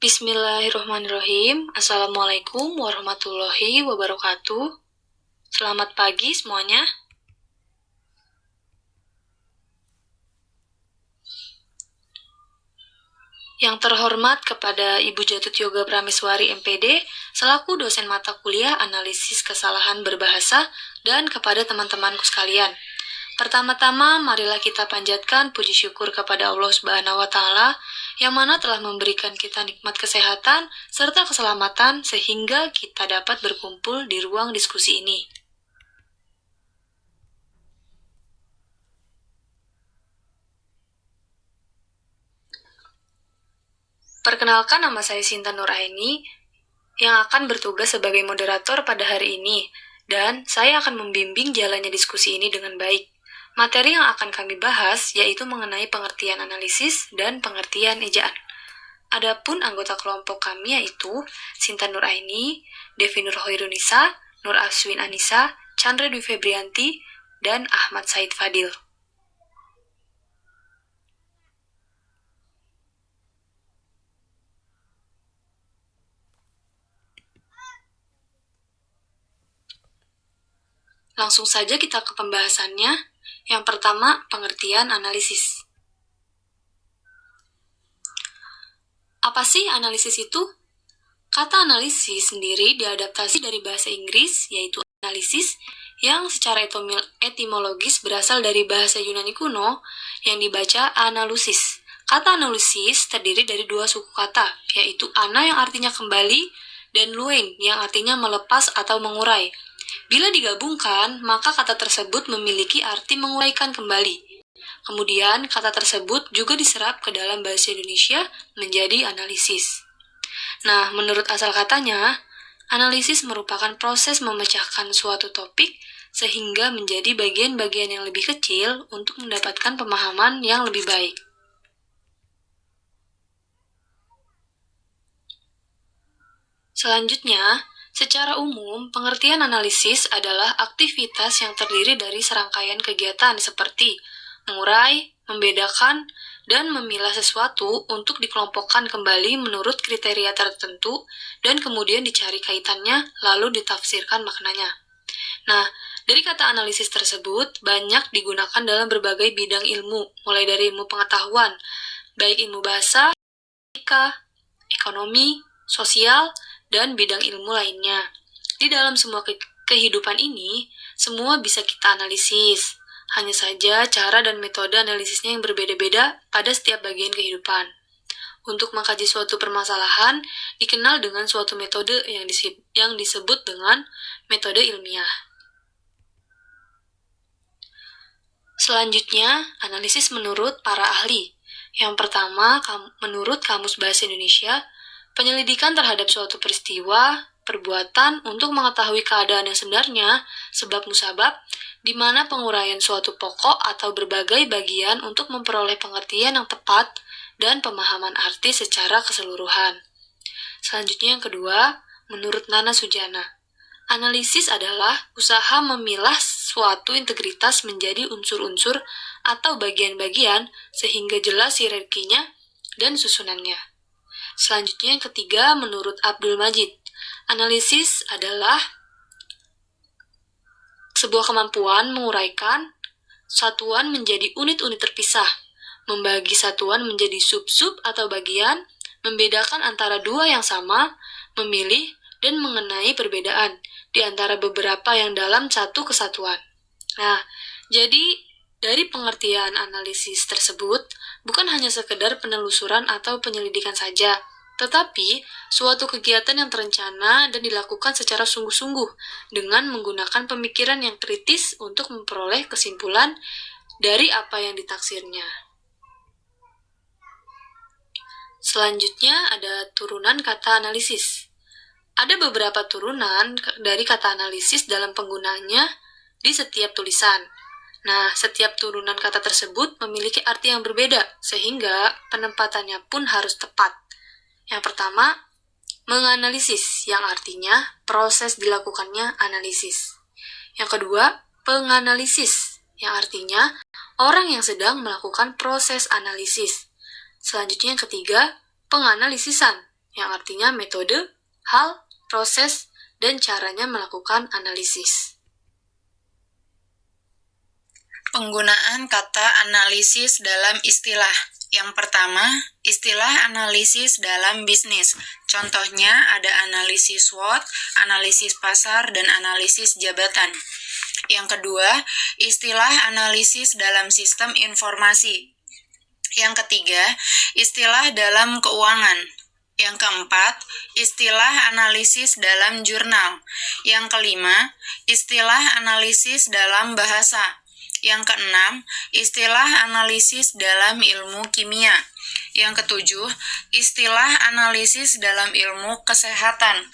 Bismillahirrahmanirrahim. Assalamualaikum warahmatullahi wabarakatuh. Selamat pagi semuanya. Yang terhormat kepada Ibu Jatut Yoga Prameswari MPD selaku dosen mata kuliah analisis kesalahan berbahasa dan kepada teman-temanku sekalian. Pertama-tama, marilah kita panjatkan puji syukur kepada Allah Subhanahu wa Ta'ala yang mana telah memberikan kita nikmat kesehatan serta keselamatan sehingga kita dapat berkumpul di ruang diskusi ini. Perkenalkan, nama saya Sinta Nuraini yang akan bertugas sebagai moderator pada hari ini, dan saya akan membimbing jalannya diskusi ini dengan baik. Materi yang akan kami bahas yaitu mengenai pengertian analisis dan pengertian ejaan. Adapun anggota kelompok kami yaitu Sinta Nuraini, Devi Nurhoirunisa, Nur Aswin Anissa, Chandra Dwi Febrianti, dan Ahmad Said Fadil. Langsung saja kita ke pembahasannya. Yang pertama, pengertian analisis. Apa sih analisis itu? Kata analisis sendiri diadaptasi dari bahasa Inggris, yaitu analisis, yang secara etimologis berasal dari bahasa Yunani kuno yang dibaca analusis. Kata analisis terdiri dari dua suku kata, yaitu ana yang artinya kembali dan luein yang artinya melepas atau mengurai. Bila digabungkan, maka kata tersebut memiliki arti menguraikan kembali. Kemudian, kata tersebut juga diserap ke dalam bahasa Indonesia menjadi analisis. Nah, menurut asal katanya, analisis merupakan proses memecahkan suatu topik sehingga menjadi bagian-bagian yang lebih kecil untuk mendapatkan pemahaman yang lebih baik. Selanjutnya, secara umum, pengertian analisis adalah aktivitas yang terdiri dari serangkaian kegiatan seperti mengurai, membedakan, dan memilah sesuatu untuk dikelompokkan kembali menurut kriteria tertentu dan kemudian dicari kaitannya lalu ditafsirkan maknanya. Nah, dari kata analisis tersebut banyak digunakan dalam berbagai bidang ilmu, mulai dari ilmu pengetahuan, baik ilmu bahasa, ekonomi, sosial, dan bidang ilmu lainnya. Di dalam semua kehidupan ini, semua bisa kita analisis. Hanya saja cara dan metode analisisnya yang berbeda-beda pada setiap bagian kehidupan. Untuk mengkaji suatu permasalahan, dikenal dengan suatu metode yang disebut dengan metode ilmiah. Selanjutnya, analisis menurut para ahli. Yang pertama, menurut Kamus Bahasa Indonesia, penyelidikan terhadap suatu peristiwa, perbuatan untuk mengetahui keadaan yang sebenarnya, sebab musabab, di mana penguraian suatu pokok atau berbagai bagian untuk memperoleh pengertian yang tepat dan pemahaman arti secara keseluruhan. Selanjutnya yang kedua, menurut Nana Sujana, analisis adalah usaha memilah suatu integritas menjadi unsur-unsur atau bagian-bagian sehingga jelas hierarkinya dan susunannya. Selanjutnya yang ketiga, menurut Abdul Majid, analisis adalah sebuah kemampuan menguraikan satuan menjadi unit-unit terpisah, membagi satuan menjadi sub-sub atau bagian, membedakan antara dua yang sama, memilih, dan mengenai perbedaan di antara beberapa yang dalam satu kesatuan. Nah, jadi dari pengertian analisis tersebut, bukan hanya sekedar penelusuran atau penyelidikan saja, tetapi suatu kegiatan yang terencana dan dilakukan secara sungguh-sungguh dengan menggunakan pemikiran yang kritis untuk memperoleh kesimpulan dari apa yang ditaksirnya. Selanjutnya ada turunan kata analisis. Ada beberapa turunan dari kata analisis dalam penggunaannya di setiap tulisan. Nah, setiap turunan kata tersebut memiliki arti yang berbeda, sehingga penempatannya pun harus tepat. Yang pertama, menganalisis, yang artinya proses dilakukannya analisis. Yang kedua, penganalisis, yang artinya orang yang sedang melakukan proses analisis. Selanjutnya yang ketiga, penganalisisan, yang artinya metode, hal, proses, dan caranya melakukan analisis. Penggunaan kata analisis dalam istilah. Yang pertama, istilah analisis dalam bisnis. Contohnya ada analisis SWOT, analisis pasar, dan analisis jabatan. Yang kedua, istilah analisis dalam sistem informasi. Yang ketiga, istilah dalam keuangan. Yang keempat, istilah analisis dalam jurnal. Yang kelima, istilah analisis dalam bahasa. Yang keenam, istilah analisis dalam ilmu kimia. Yang ketujuh, istilah analisis dalam ilmu kesehatan.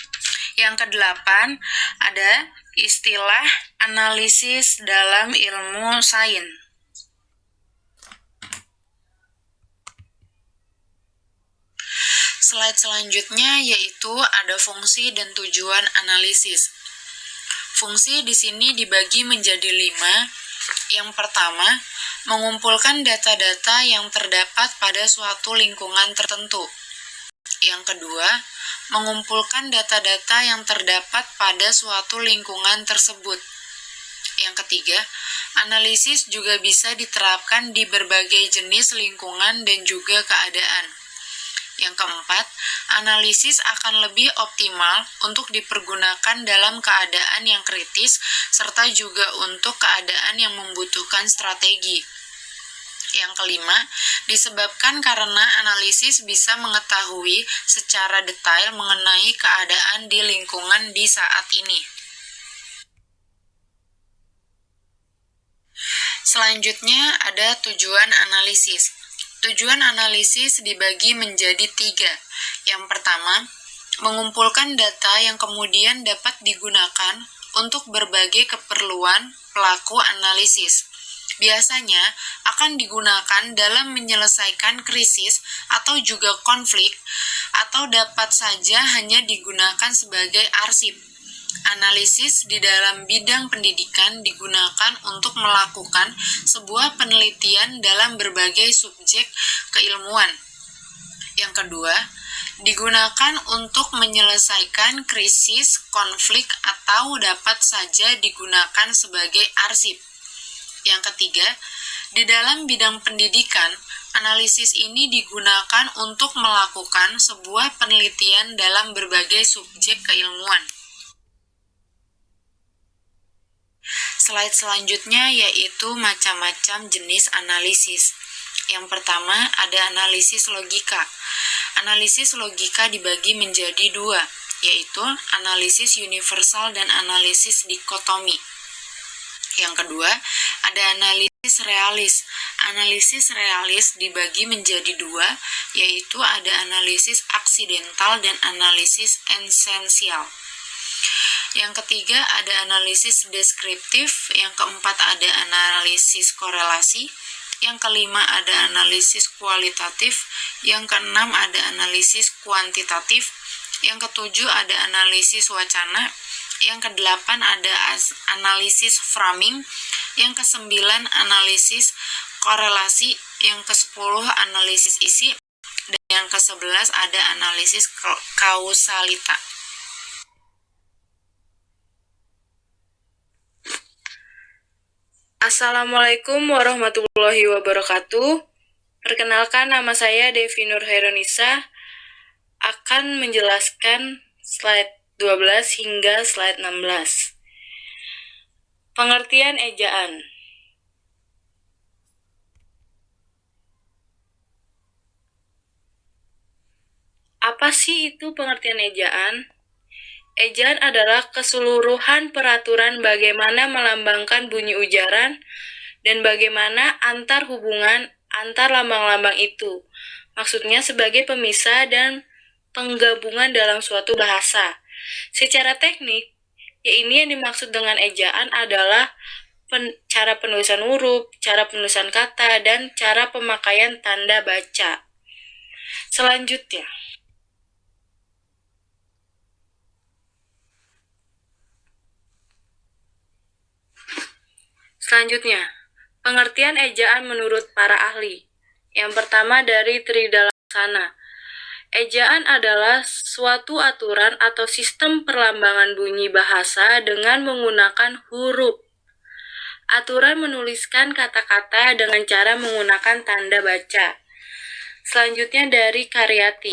Yang kedelapan, ada istilah analisis dalam ilmu sains. Slide selanjutnya yaitu ada fungsi dan tujuan analisis. Fungsi di sini dibagi menjadi 5. Yang pertama, mengumpulkan data-data yang terdapat pada suatu lingkungan tertentu. Yang kedua, mengumpulkan data-data yang terdapat pada suatu lingkungan tersebut. Yang ketiga, analisis juga bisa diterapkan di berbagai jenis lingkungan dan juga keadaan. Yang keempat, analisis akan lebih optimal untuk dipergunakan dalam keadaan yang kritis serta juga untuk keadaan yang membutuhkan strategi. Yang kelima, disebabkan karena analisis bisa mengetahui secara detail mengenai keadaan di lingkungan di saat ini. Selanjutnya ada tujuan analisis. Tujuan analisis dibagi menjadi 3. Yang pertama, mengumpulkan data yang kemudian dapat digunakan untuk berbagai keperluan pelaku analisis. Biasanya akan digunakan dalam menyelesaikan krisis atau juga konflik, atau dapat saja hanya digunakan sebagai arsip. Analisis di dalam bidang pendidikan digunakan untuk melakukan sebuah penelitian dalam berbagai subjek keilmuan. Yang kedua, digunakan untuk menyelesaikan krisis, konflik, atau dapat saja digunakan sebagai arsip. Yang ketiga, di dalam bidang pendidikan, analisis ini digunakan untuk melakukan sebuah penelitian dalam berbagai subjek keilmuan. Slide selanjutnya yaitu macam-macam jenis analisis. Yang pertama ada analisis logika. Analisis logika dibagi menjadi 2, yaitu analisis universal dan analisis dikotomi. Yang kedua ada analisis realis. Analisis realis dibagi menjadi 2, yaitu ada analisis aksidental dan analisis esensial. Yang ketiga ada analisis deskriptif, yang keempat ada analisis korelasi, yang kelima ada analisis kualitatif, yang keenam ada analisis kuantitatif, yang ketujuh ada analisis wacana, yang kedelapan ada analisis framing, yang kesembilan analisis korelasi, yang kesepuluh analisis isi, dan yang kesebelas ada analisis kausalita. Assalamualaikum warahmatullahi wabarakatuh. Perkenalkan, nama saya Devi Nur Haironisa akan menjelaskan slide 12 hingga slide 16. Pengertian ejaan. Apa sih itu pengertian ejaan? Ejaan adalah keseluruhan peraturan bagaimana melambangkan bunyi ujaran dan bagaimana antar hubungan antar lambang-lambang itu. Maksudnya sebagai pemisah dan penggabungan dalam suatu bahasa. Secara teknik, ini yang dimaksud dengan ejaan adalah cara penulisan huruf, cara penulisan kata, dan cara pemakaian tanda baca. Selanjutnya, pengertian ejaan menurut para ahli. Yang pertama dari Tridalaksana. Ejaan adalah suatu aturan atau sistem perlambangan bunyi bahasa dengan menggunakan huruf. Aturan menuliskan kata-kata dengan cara menggunakan tanda baca. Selanjutnya dari Karyati.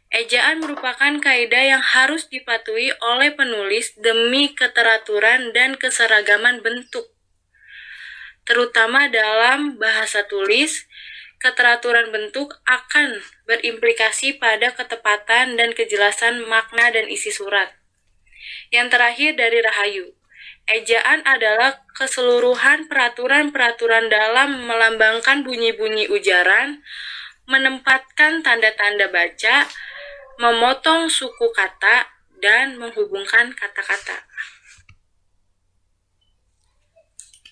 Ejaan merupakan kaidah yang harus dipatuhi oleh penulis demi keteraturan dan keseragaman bentuk. Terutama dalam bahasa tulis, keteraturan bentuk akan berimplikasi pada ketepatan dan kejelasan makna dan isi surat. Yang terakhir dari Rahayu. Ejaan adalah keseluruhan peraturan-peraturan dalam melambangkan bunyi-bunyi ujaran, menempatkan tanda-tanda baca, memotong suku kata, dan menghubungkan kata-kata.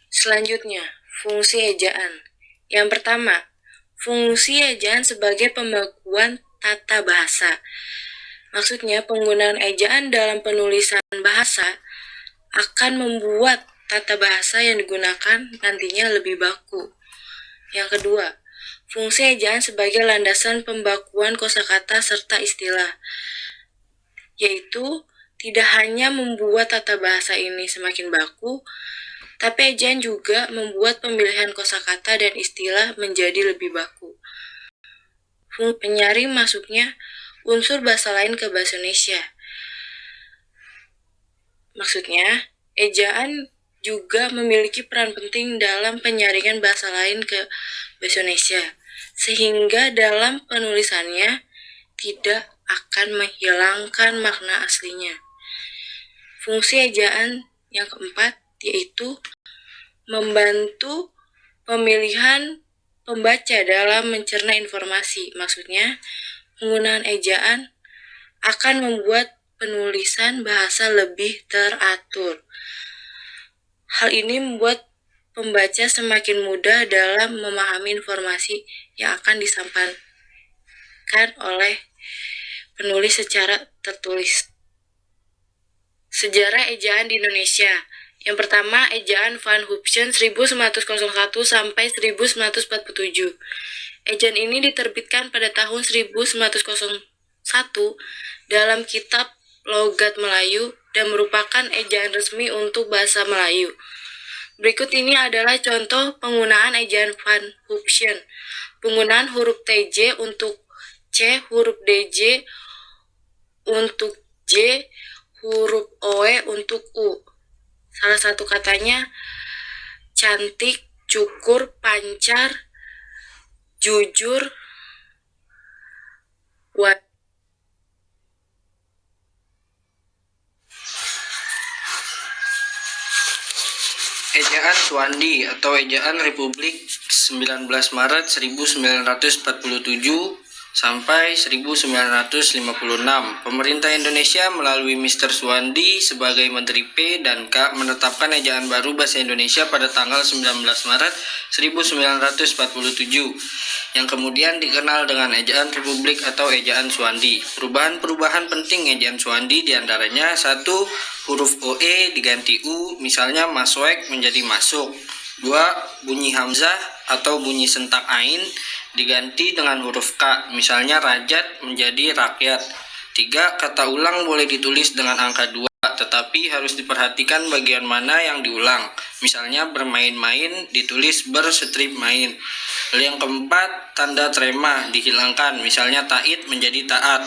Selanjutnya, fungsi ejaan. Yang pertama, fungsi ejaan sebagai pembakuan tata bahasa. Maksudnya, penggunaan ejaan dalam penulisan bahasa akan membuat tata bahasa yang digunakan nantinya lebih baku. Yang kedua, fungsi ejaan sebagai landasan pembakuan kosakata serta istilah, yaitu tidak hanya membuat tata bahasa ini semakin baku, tapi ejaan juga membuat pemilihan kosakata dan istilah menjadi lebih baku. Fungsi penyaring masuknya unsur bahasa lain ke bahasa Indonesia. Maksudnya, ejaan juga memiliki peran penting dalam penyaringan bahasa lain ke bahasa Indonesia, sehingga dalam penulisannya tidak akan menghilangkan makna aslinya. Fungsi ejaan yang keempat yaitu membantu pemilihan pembaca dalam mencerna informasi. Maksudnya, penggunaan ejaan akan membuat penulisan bahasa lebih teratur. Hal ini membuat pembaca semakin mudah dalam memahami informasi yang akan disampaikan oleh penulis secara tertulis. Sejarah ejaan di Indonesia. Yang pertama, ejaan Van Hupschen 1901 sampai 1947. Ejaan ini diterbitkan pada tahun 1901 dalam kitab Logat Melayu dan merupakan ejaan resmi untuk bahasa Melayu. Berikut ini adalah contoh penggunaan ejaan Van Hupschen. Penggunaan huruf TJ untuk C, huruf DJ untuk J, huruf OE untuk U. Salah satu katanya cantik, cukur, pancar, jujur, Ejaan Suwandi atau Ejaan Republik 19 Maret 1947 sampai 1956. Pemerintah Indonesia melalui Mr. Suwandi sebagai Menteri P dan K menetapkan ejaan baru bahasa Indonesia pada tanggal 19 Maret 1947 yang kemudian dikenal dengan Ejaan Republik atau Ejaan Suwandi. Perubahan-perubahan penting Ejaan Suwandi diantaranya: 1. Huruf OE diganti U, misalnya maswek menjadi masuk. 2. Bunyi hamzah atau bunyi sentak ain diganti dengan huruf K, misalnya rajat menjadi rakyat. 3. Kata ulang boleh ditulis dengan angka 2, tetapi harus diperhatikan bagian mana yang diulang. Misalnya bermain-main ditulis berstrip main. Lalu yang keempat, tanda trema dihilangkan, misalnya tait menjadi taat.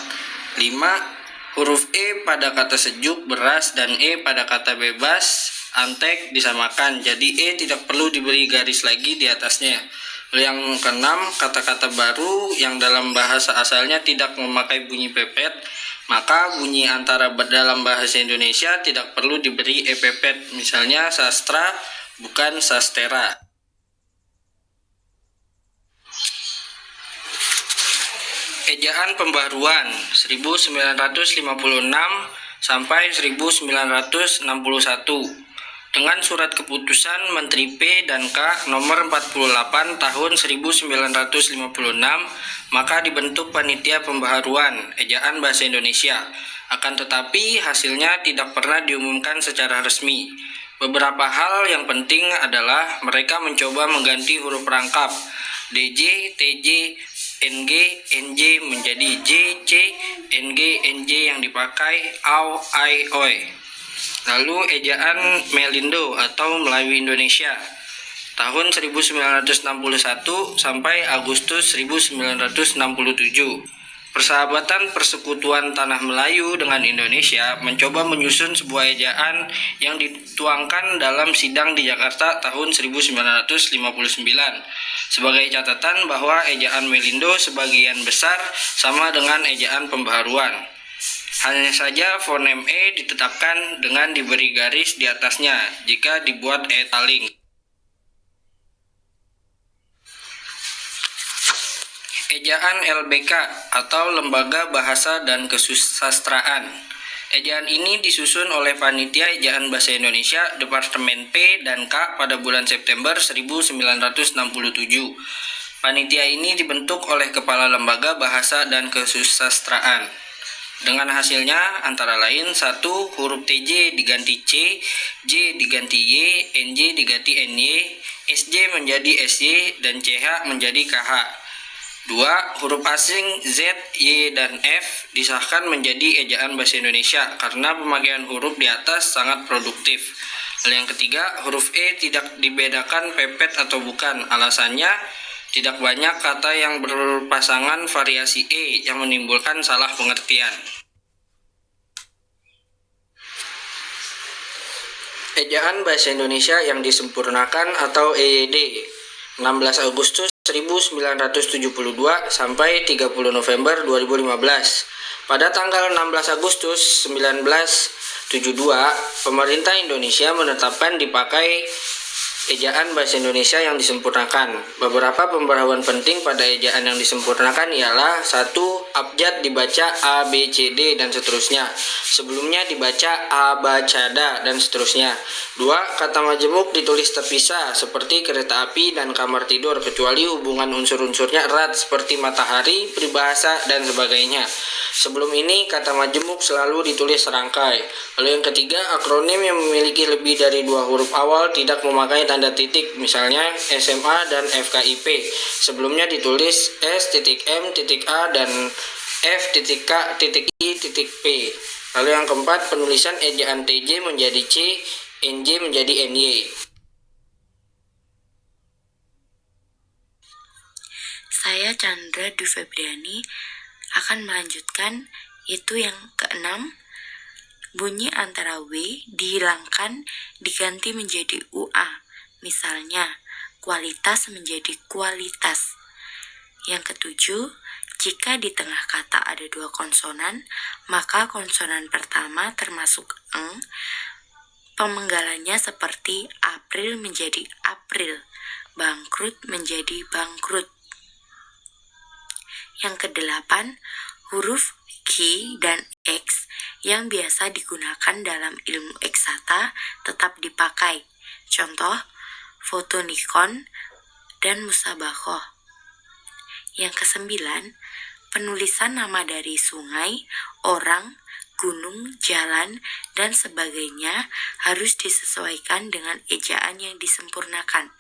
5. Huruf E pada kata sejuk, beras, dan E pada kata bebas, antek disamakan, jadi E tidak perlu diberi garis lagi di atasnya. Yang keenam, kata-kata baru yang dalam bahasa asalnya tidak memakai bunyi pepet, maka bunyi antara dalam bahasa Indonesia tidak perlu diberi E pepet, misalnya sastra bukan sastera. Ejaan Pembaruan 1956 sampai 1961. Dengan surat keputusan Menteri P dan K nomor 48 tahun 1956, maka dibentuk Panitia Pembaharuan Ejaan Bahasa Indonesia. Akan tetapi hasilnya tidak pernah diumumkan secara resmi. Beberapa hal yang penting adalah mereka mencoba mengganti huruf rangkap DJ, TJ, NG, NJ menjadi J, C, NG, NJ yang dipakai AU, AI, OI. Lalu ejaan Melindo atau Melayu Indonesia tahun 1961 sampai Agustus 1967. Persahabatan Persekutuan Tanah Melayu dengan Indonesia mencoba menyusun sebuah ejaan yang dituangkan dalam sidang di Jakarta tahun 1959. Sebagai catatan bahwa ejaan Melindo sebagian besar sama dengan ejaan pembaharuan. Hanya saja fonem E ditetapkan dengan diberi garis di atasnya jika dibuat E-taling. Ejaan LBK atau Lembaga Bahasa dan Kesusastraan. Ejaan ini disusun oleh Panitia Ejaan Bahasa Indonesia Departemen P dan K pada bulan September 1967. Panitia ini dibentuk oleh Kepala Lembaga Bahasa dan Kesusastraan. Dengan hasilnya antara lain 1. Huruf TJ diganti C, J diganti Y, NJ diganti NY, SJ menjadi SY, dan CH menjadi KH. 2. Huruf asing Z, Y, dan F disahkan menjadi ejaan bahasa Indonesia karena pemakaian huruf di atas sangat produktif. Yang ketiga, huruf E tidak dibedakan pepet atau bukan. Alasannya, tidak banyak kata yang berpasangan variasi E yang menimbulkan salah pengertian. Ejaan Bahasa Indonesia yang disempurnakan atau EYD 16 Agustus 1972 sampai 30 November 2015. Pada tanggal 16 Agustus 1972, pemerintah Indonesia menetapkan dipakai ejaan bahasa Indonesia yang disempurnakan. Beberapa pembaharuan penting pada ejaan yang disempurnakan ialah 1. Abjad dibaca A, B, C, D, dan seterusnya. Sebelumnya dibaca A, B, C, D, dan seterusnya. 2. Kata majemuk ditulis terpisah seperti kereta api dan kamar tidur kecuali hubungan unsur-unsurnya erat seperti matahari, peribahasa, dan sebagainya. Sebelum ini kata majemuk selalu ditulis serangkai. Lalu yang ketiga, akronim yang memiliki lebih dari 2 huruf awal tidak memakai tanda titik, misalnya SMA dan FKIP. Sebelumnya ditulis S.M.A dan F.K.I.P. Lalu yang keempat, penulisan ejaan TJ menjadi C, NJ menjadi NY. Saya Chandra Dwi Febriani akan melanjutkan, yaitu yang keenam, bunyi antara W dihilangkan diganti menjadi UA. Misalnya, kualitas menjadi kualitas. Yang ketujuh, jika di tengah kata ada 2 konsonan, maka konsonan pertama termasuk eng. Pemenggalannya seperti April menjadi April, bangkrut menjadi bangkrut. Yang kedelapan, huruf Q dan X yang biasa digunakan dalam ilmu eksakta tetap dipakai. Contoh, foto Nikon dan musabakoh. Yang kesembilan, penulisan nama dari sungai, orang, gunung, jalan, dan sebagainya harus disesuaikan dengan ejaan yang disempurnakan,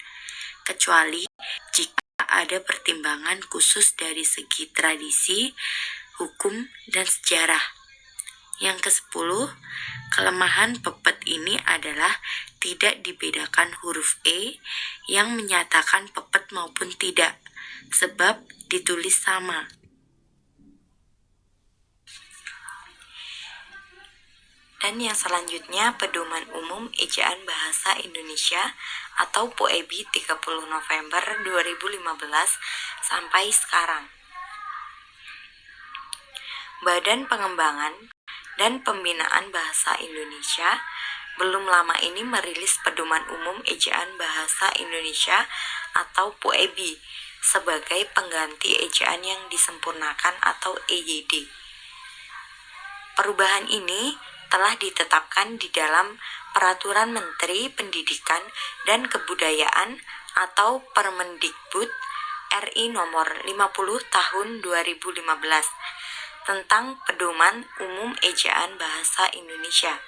kecuali jika ada pertimbangan khusus dari segi tradisi, hukum, dan sejarah. Yang ke-10, kelemahan pepet ini adalah tidak dibedakan huruf E yang menyatakan pepet maupun tidak, sebab ditulis sama. Dan yang selanjutnya, Pedoman Umum Ejaan Bahasa Indonesia atau POEBI 30 November 2015 sampai sekarang. Badan Pengembangan dan Pembinaan Bahasa Indonesia belum lama ini merilis Pedoman Umum Ejaan Bahasa Indonesia atau POEBI sebagai pengganti ejaan yang disempurnakan atau EYD. Perubahan ini telah ditetapkan di dalam Peraturan Menteri Pendidikan dan Kebudayaan atau Permendikbud RI nomor 50 tahun 2015 tentang Pedoman Umum Ejaan Bahasa Indonesia.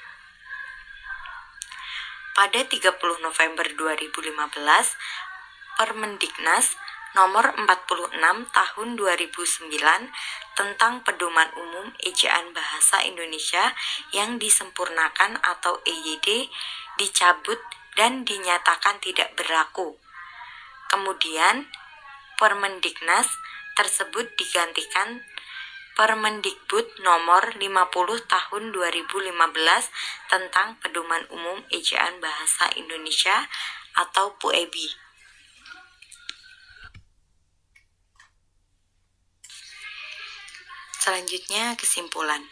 Pada 30 November 2015, Permendiknas Nomor 46 Tahun 2009 tentang Pedoman Umum Ejaan Bahasa Indonesia yang disempurnakan atau EYD dicabut dan dinyatakan tidak berlaku. Kemudian, Permendiknas tersebut digantikan Permendikbud nomor 50 tahun 2015 tentang Pedoman Umum Ejaan Bahasa Indonesia atau PUEBI. Selanjutnya, kesimpulan.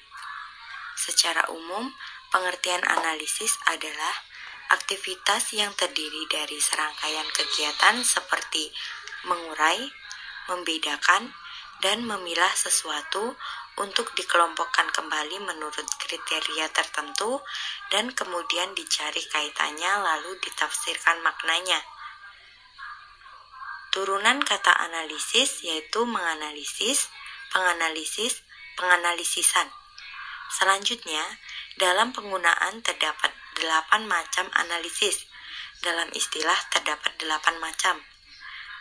Secara umum, pengertian analisis adalah aktivitas yang terdiri dari serangkaian kegiatan seperti mengurai, membedakan, dan memilah sesuatu untuk dikelompokkan kembali menurut kriteria tertentu dan kemudian dicari kaitannya lalu ditafsirkan maknanya. Turunan kata analisis yaitu menganalisis, penganalisis, penganalisisan. Selanjutnya, dalam penggunaan terdapat 8 macam analisis. Dalam istilah terdapat 8 macam.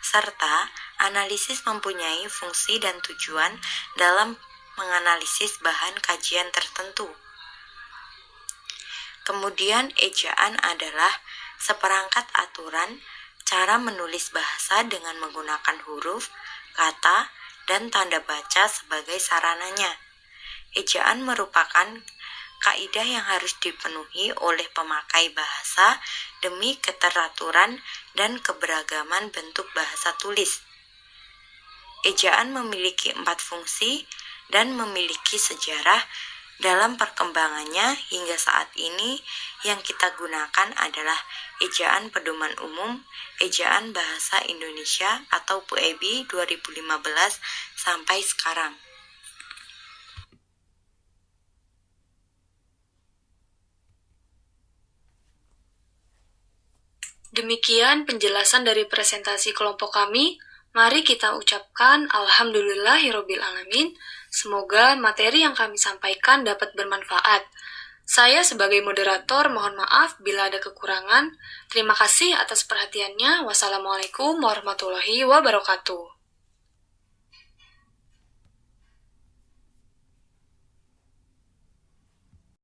Serta analisis mempunyai fungsi dan tujuan dalam menganalisis bahan kajian tertentu. Kemudian ejaan adalah seperangkat aturan cara menulis bahasa dengan menggunakan huruf, kata, dan tanda baca sebagai sarananya. Ejaan merupakan kaidah yang harus dipenuhi oleh pemakai bahasa demi keteraturan dan keberagaman bentuk bahasa tulis. Ejaan memiliki 4 fungsi dan memiliki sejarah dalam perkembangannya hingga saat ini. Yang kita gunakan adalah Ejaan Pedoman Umum Ejaan Bahasa Indonesia atau PUEBI 2015 sampai sekarang. Demikian penjelasan dari presentasi kelompok kami. Mari kita ucapkan Alhamdulillahirobbilalamin. Semoga materi yang kami sampaikan dapat bermanfaat. Saya sebagai moderator mohon maaf bila ada kekurangan. Terima kasih atas perhatiannya. Wassalamualaikum warahmatullahi wabarakatuh.